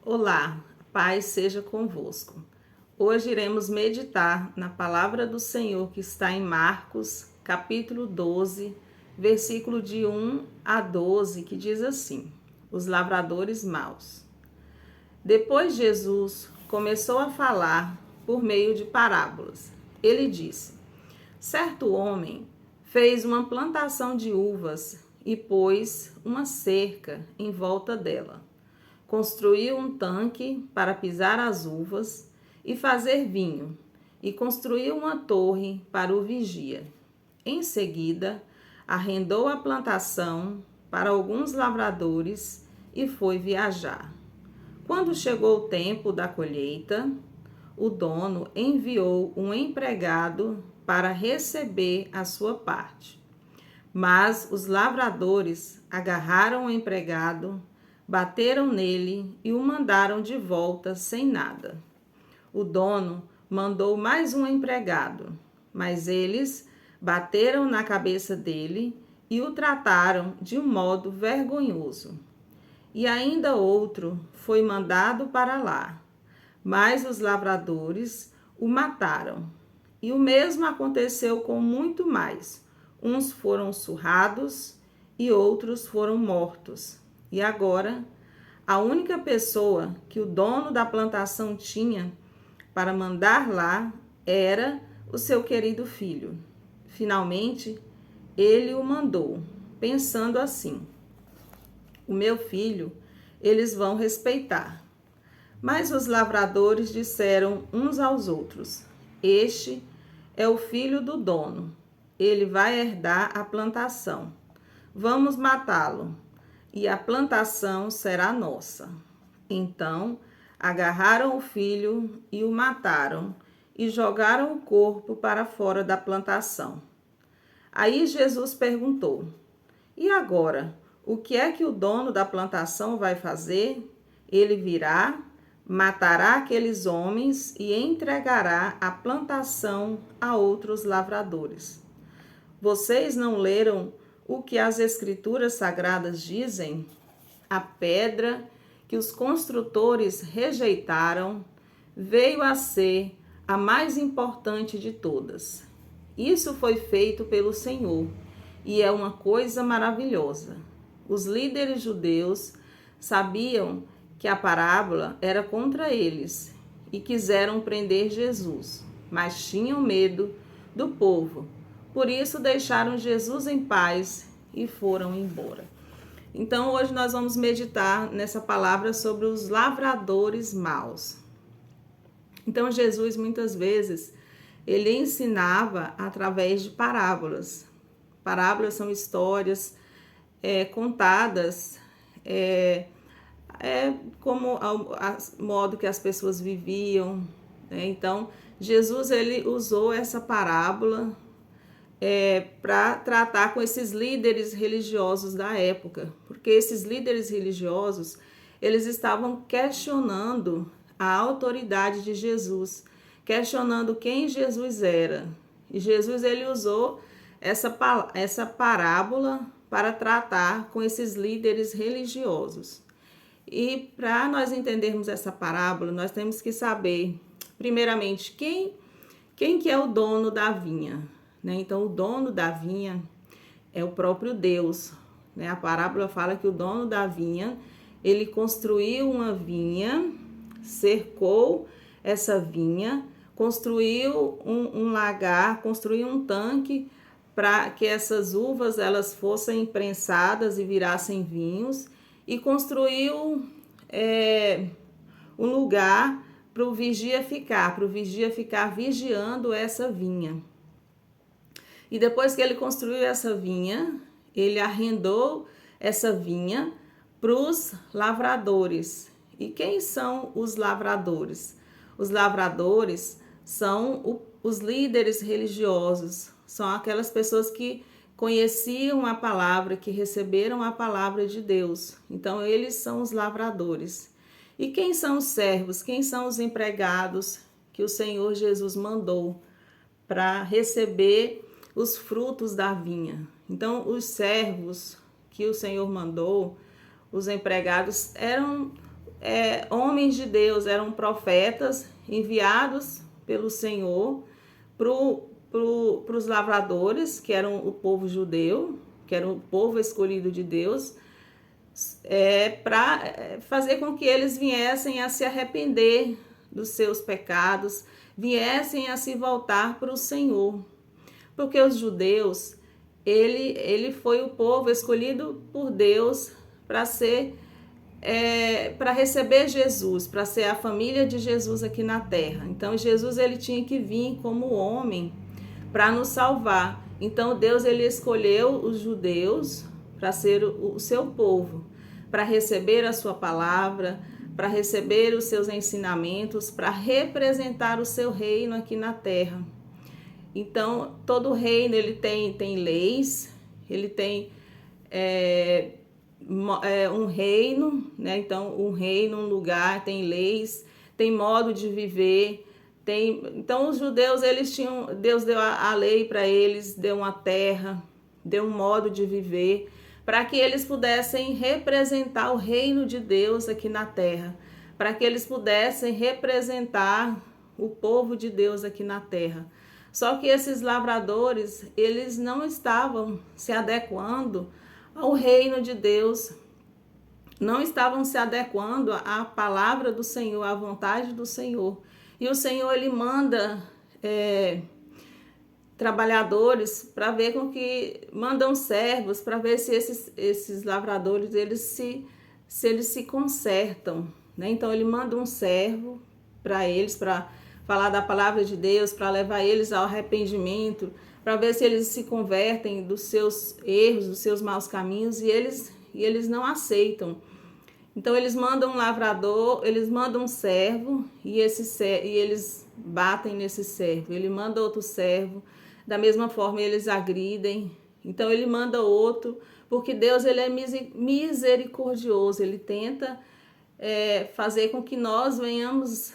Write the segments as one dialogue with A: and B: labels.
A: Olá, paz seja convosco. Hoje iremos meditar na palavra do Senhor que está em Marcos, capítulo 12, versículo de 1 a 12, que diz assim: Os lavradores maus. Depois Jesus começou a falar por meio de parábolas. Ele disse: Certo homem fez uma plantação de uvas e pôs uma cerca em volta dela. Construiu um tanque para pisar as uvas e fazer vinho, e construiu uma torre para o vigia. Em seguida, arrendou a plantação para alguns lavradores e foi viajar. Quando chegou o tempo da colheita, o dono enviou um empregado para receber a sua parte. Mas os lavradores agarraram o empregado, bateram nele e o mandaram de volta sem nada. O dono mandou mais um empregado, mas eles bateram na cabeça dele e o trataram de um modo vergonhoso. E ainda outro foi mandado para lá, mas os lavradores o mataram. E o mesmo aconteceu com muito mais. Uns foram surrados e outros foram mortos. E agora, a única pessoa que o dono da plantação tinha para mandar lá era o seu querido filho. Finalmente, ele o mandou, pensando assim: o meu filho eles vão respeitar. Mas os lavradores disseram uns aos outros: Este é o filho do dono. Ele vai herdar a plantação. Vamos matá-lo, e a plantação será nossa. Então, agarraram o filho e o mataram, e jogaram o corpo para fora da plantação. Aí Jesus perguntou: E agora, o que é que o dono da plantação vai fazer? Ele virá, matará aqueles homens e entregará a plantação a outros lavradores. Vocês não leram o que as Escrituras Sagradas dizem? A pedra que os construtores rejeitaram veio a ser a mais importante de todas. Isso foi feito pelo Senhor e é uma coisa maravilhosa. Os líderes judeus sabiam que a parábola era contra eles e quiseram prender Jesus, mas tinham medo do povo. Por isso deixaram Jesus em paz e foram embora. Então hoje nós vamos meditar nessa palavra sobre os lavradores maus. Então Jesus muitas vezes ele ensinava através de parábolas. Parábolas são histórias contadas como o modo que as pessoas viviam, né? Então Jesus ele usou essa parábola para tratar com esses líderes religiosos da época, porque esses líderes religiosos eles estavam questionando a autoridade de Jesus, questionando quem Jesus era. E Jesus ele usou essa parábola para tratar com esses líderes religiosos. E para nós entendermos essa parábola, nós temos que saber, primeiramente, quem que é o dono da vinha, né? Então, o dono da vinha é o próprio Deus, né? A parábola fala que o dono da vinha, ele construiu uma vinha, cercou essa vinha, construiu um lagar, construiu um tanque para que essas uvas elas fossem imprensadas e virassem vinhos, e construiu um lugar para o vigia ficar vigiando essa vinha. E depois que ele construiu essa vinha, ele arrendou essa vinha para os lavradores. E quem são os lavradores? Os lavradores são os líderes religiosos, são aquelas pessoas que conheciam a palavra, que receberam a palavra de Deus. Então, eles são os lavradores. E quem são os servos? Quem são os empregados que o Senhor Jesus mandou para receber os frutos da vinha? Então, os servos que o Senhor mandou, os empregados, eram homens de Deus, eram profetas enviados pelo Senhor para os lavradores, que eram o povo judeu, que era o povo escolhido de Deus, para fazer com que eles viessem a se arrepender dos seus pecados, viessem a se voltar para o Senhor. Porque os judeus, ele foi o povo escolhido por Deus para ser, para receber Jesus, para ser a família de Jesus aqui na terra. Então Jesus ele tinha que vir como homem para nos salvar. Então Deus ele escolheu os judeus para ser o seu povo, para receber a sua palavra, para receber os seus ensinamentos, para representar o seu reino aqui na terra. Então, todo reino ele tem leis, ele tem um reino, né? Então, um reino, um lugar, tem leis, tem modo de viver. Então, os judeus, Deus deu a lei para eles, deu uma terra, deu um modo de viver, para que eles pudessem representar o reino de Deus aqui na terra, para que eles pudessem representar o povo de Deus aqui na terra. Só que esses lavradores, eles não estavam se adequando ao reino de Deus, não estavam se adequando à palavra do Senhor, à vontade do Senhor. E o Senhor, ele manda trabalhadores para ver com que mandam servos para ver se esses lavradores se eles se consertam, né? Então ele manda um servo para eles para falar da palavra de Deus, para levar eles ao arrependimento, para ver se eles se convertem dos seus erros, dos seus maus caminhos, e eles não aceitam. Então eles mandam um lavrador, eles mandam um servo e eles batem nesse servo. Ele manda outro servo. Da mesma forma, eles agridem. Então, ele manda outro, porque Deus ele é misericordioso. Ele tenta fazer com que nós venhamos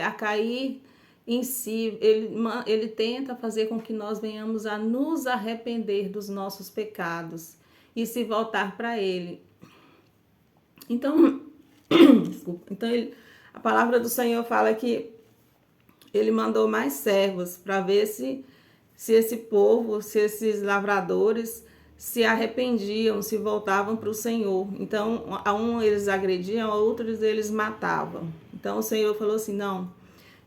A: a cair em si. Ele tenta fazer com que nós venhamos a nos arrepender dos nossos pecados e se voltar para Ele. Então, desculpa. Então a palavra do Senhor fala que Ele mandou mais servos para ver se esse povo, se esses lavradores se arrependiam, se voltavam para o Senhor. Então, a um eles agrediam, a outros eles matavam. Então, o Senhor falou assim, não,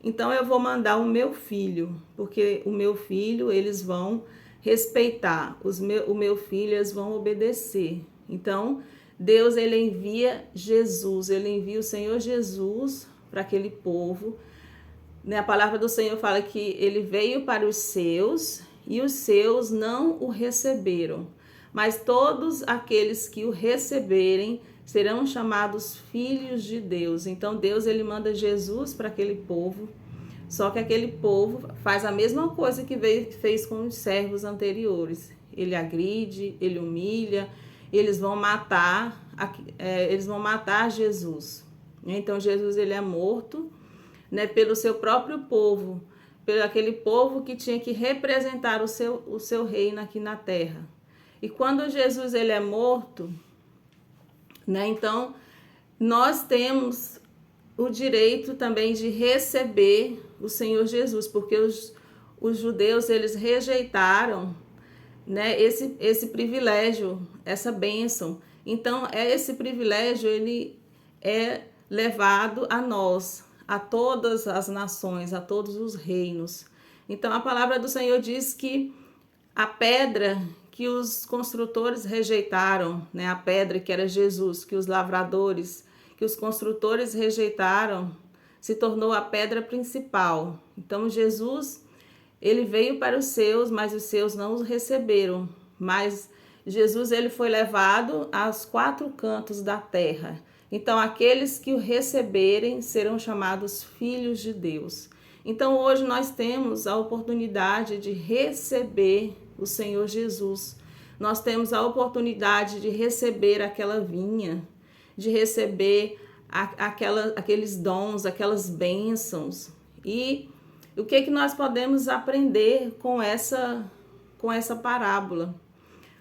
A: então eu vou mandar o meu filho, porque o meu filho eles vão respeitar, o meu filho eles vão obedecer. Então, Deus ele envia Jesus, ele envia o Senhor Jesus para aquele povo. A palavra do Senhor fala que ele veio para os seus e os seus não o receberam. Mas todos aqueles que o receberem serão chamados filhos de Deus. Então Deus ele manda Jesus para aquele povo. Só que aquele povo faz a mesma coisa que fez com os servos anteriores. Ele agride, ele humilha, eles vão matar Jesus. Então Jesus ele é morto, né, pelo seu próprio povo, pelo aquele povo que tinha que representar o seu reino aqui na terra. E quando Jesus ele é morto, né, então nós temos o direito também de receber o Senhor Jesus, porque os judeus eles rejeitaram, né, esse privilégio, essa bênção. Então esse privilégio ele é levado a nós, a todas as nações, a todos os reinos. Então a palavra do Senhor diz que a pedra que os construtores rejeitaram, né, a pedra que era Jesus, que os lavradores, que os construtores rejeitaram, se tornou a pedra principal. Então Jesus, ele veio para os seus, mas os seus não o receberam. Mas Jesus ele foi levado aos 4 cantos da terra. Então, aqueles que o receberem serão chamados filhos de Deus. Então, hoje nós temos a oportunidade de receber o Senhor Jesus. Nós temos a oportunidade de receber aquela vinha, de receber aqueles dons, aquelas bênçãos. E o que nós podemos aprender com essa parábola?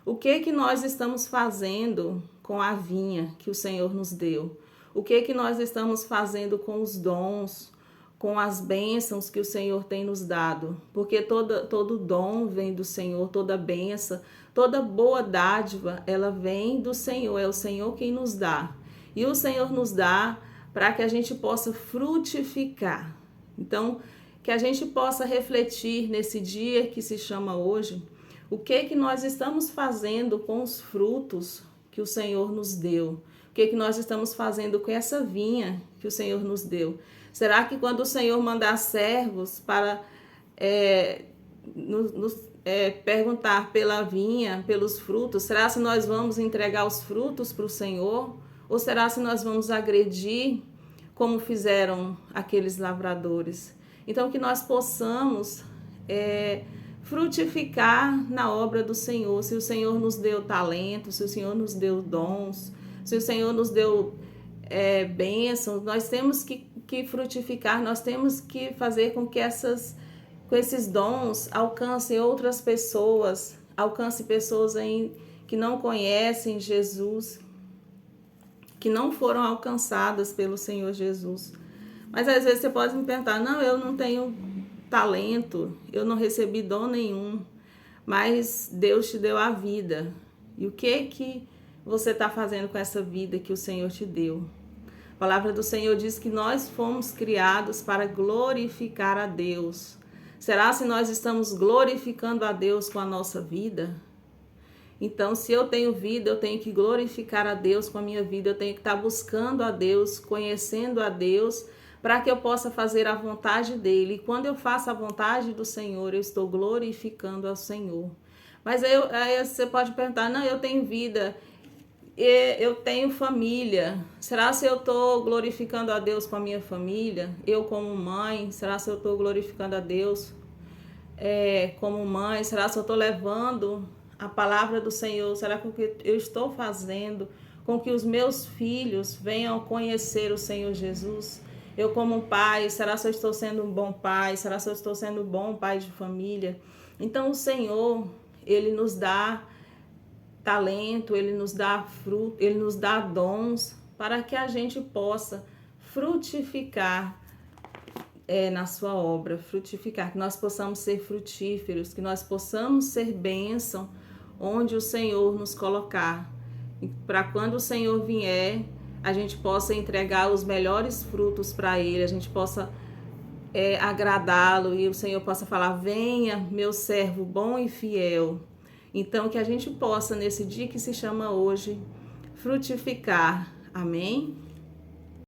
A: O que nós estamos fazendo com a vinha que o Senhor nos deu? O que nós estamos fazendo com os dons, com as bênçãos que o Senhor tem nos dado? Porque todo dom vem do Senhor, toda bênção, toda boa dádiva, ela vem do Senhor, é o Senhor quem nos dá. E o Senhor nos dá para que a gente possa frutificar. Então, que a gente possa refletir nesse dia que se chama hoje, o que nós estamos fazendo com os frutos que o Senhor nos deu? O que nós estamos fazendo com essa vinha que o Senhor nos deu? Será que quando o Senhor mandar servos para nos perguntar pela vinha, pelos frutos, será se nós vamos entregar os frutos para o Senhor? Ou será se nós vamos agredir como fizeram aqueles lavradores? Então, que nós possamos frutificar na obra do Senhor. Se o Senhor nos deu talento, se o Senhor nos deu dons, se o Senhor nos deu bênçãos, nós temos que frutificar, nós temos que fazer com que com esses dons alcancem outras pessoas, alcance pessoas que não conhecem Jesus, que não foram alcançadas pelo Senhor Jesus. Mas às vezes você pode me perguntar, não, eu não tenho talento, eu não recebi dom nenhum, mas Deus te deu a vida. E o que você está fazendo com essa vida que o Senhor te deu? A palavra do Senhor diz que nós fomos criados para glorificar a Deus. Será se nós estamos glorificando a Deus com a nossa vida? Então, se eu tenho vida, eu tenho que glorificar a Deus com a minha vida, eu tenho que estar buscando a Deus, conhecendo a Deus, para que eu possa fazer a vontade dele. E quando eu faço a vontade do Senhor, eu estou glorificando ao Senhor. Mas aí você pode perguntar, não, eu tenho vida, eu tenho família. Será se eu estou glorificando a Deus com a minha família? Eu como mãe, será se eu estou glorificando a Deus como mãe? Será se eu estou levando a palavra do Senhor? Será que o que eu estou fazendo com que os meus filhos venham conhecer o Senhor Jesus? Eu como pai, será se eu estou sendo um bom pai? Será se eu estou sendo um bom pai de família? Então o Senhor, Ele nos dá talento, Ele nos dá fruto, Ele nos dá dons para que a gente possa frutificar na sua obra, frutificar, que nós possamos ser frutíferos, que nós possamos ser bênção onde o Senhor nos colocar. Para quando o Senhor vier, a gente possa entregar os melhores frutos para Ele, a gente possa agradá-lo e o Senhor possa falar, venha meu servo bom e fiel. Então que a gente possa nesse dia que se chama hoje, frutificar. Amém?